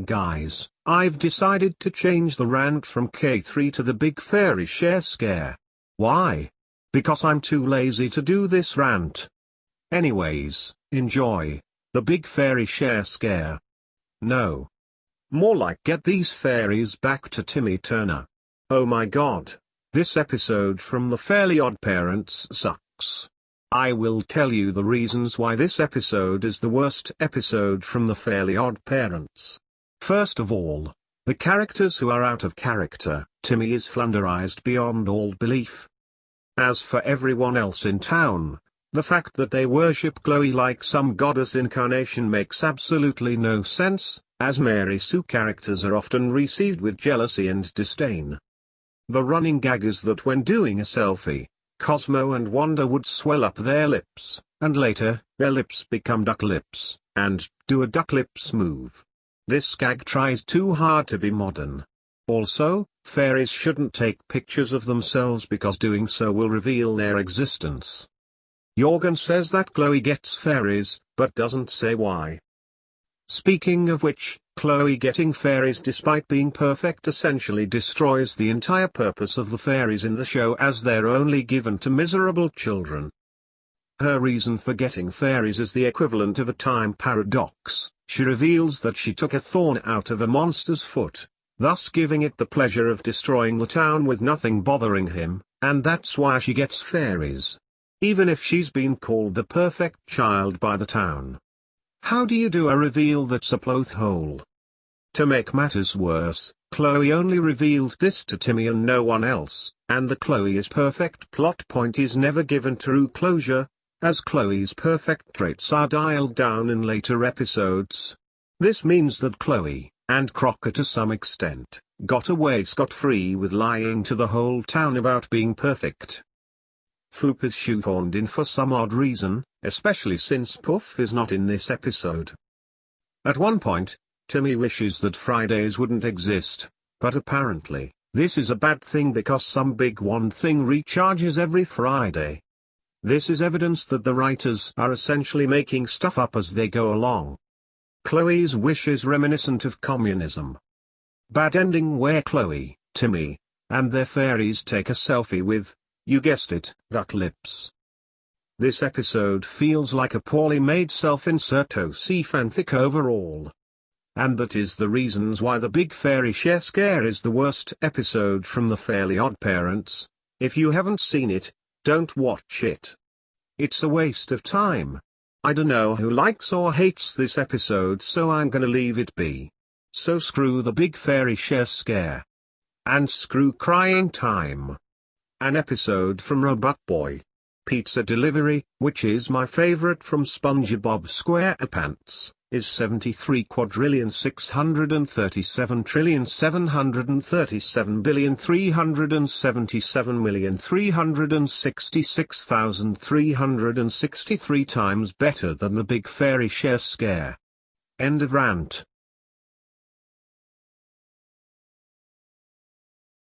Guys, I've decided to change the rant from K3 to the Big Fairy Share Scare. Why? Because I'm too lazy to do this rant. Anyways, enjoy the Big Fairy Share Scare. No. More like get these fairies back to Timmy Turner. Oh my god, this episode from the Fairly Oddparents sucks. I will tell you the reasons why this episode is the worst episode from the Fairly Oddparents. First of all, the characters who are out of character. Timmy is flanderized beyond all belief. As for everyone else in town, the fact that they worship Chloe like some goddess incarnation makes absolutely no sense, as Mary Sue characters are often received with jealousy and disdain. The running gag is that when doing a selfie, Cosmo and Wanda would swell up their lips, and later, their lips become duck lips, and do a duck lips move. This gag tries too hard to be modern. Also, fairies shouldn't take pictures of themselves because doing so will reveal their existence. Jorgen says that Chloe gets fairies, but doesn't say why. Speaking of which, Chloe getting fairies despite being perfect essentially destroys the entire purpose of the fairies in the show, as they're only given to miserable children. Her reason for getting fairies is the equivalent of a time paradox. She reveals that she took a thorn out of a monster's foot, thus giving it the pleasure of destroying the town with nothing bothering him, and that's why she gets fairies. Even if she's been called the perfect child by the town. How do you do a reveal that's a plot hole? To make matters worse, Chloe only revealed this to Timmy and no one else, and the Chloe is perfect plot point is never given true closure, as Chloe's perfect traits are dialed down in later episodes. This means that Chloe, and Crocker to some extent, got away scot-free with lying to the whole town about being perfect. Foop is shoehorned in for some odd reason, especially since Puff is not in this episode. At one point, Timmy wishes that Fridays wouldn't exist, but apparently, this is a bad thing because some big one thing recharges every Friday. This is evidence that the writers are essentially making stuff up as they go along. Chloe's wish is reminiscent of communism. Bad ending where Chloe, Timmy, and their fairies take a selfie with, you guessed it, duck lips. This episode feels like a poorly made self-insert OC fanfic overall. And that is the reasons why the Big Fairy Share Scare is the worst episode from the Fairly Oddparents. If you haven't seen it, don't watch it. It's a waste of time. I don't know who likes or hates this episode, so I'm gonna leave it be. So screw the Big Fairy Share Scare. And screw Crying Time. An episode from Robot Boy. Pizza Delivery, which is my favorite from SpongeBob SquarePants, is 73,637,377,366,363 times better than the Big Fairy Share Scare. End of rant.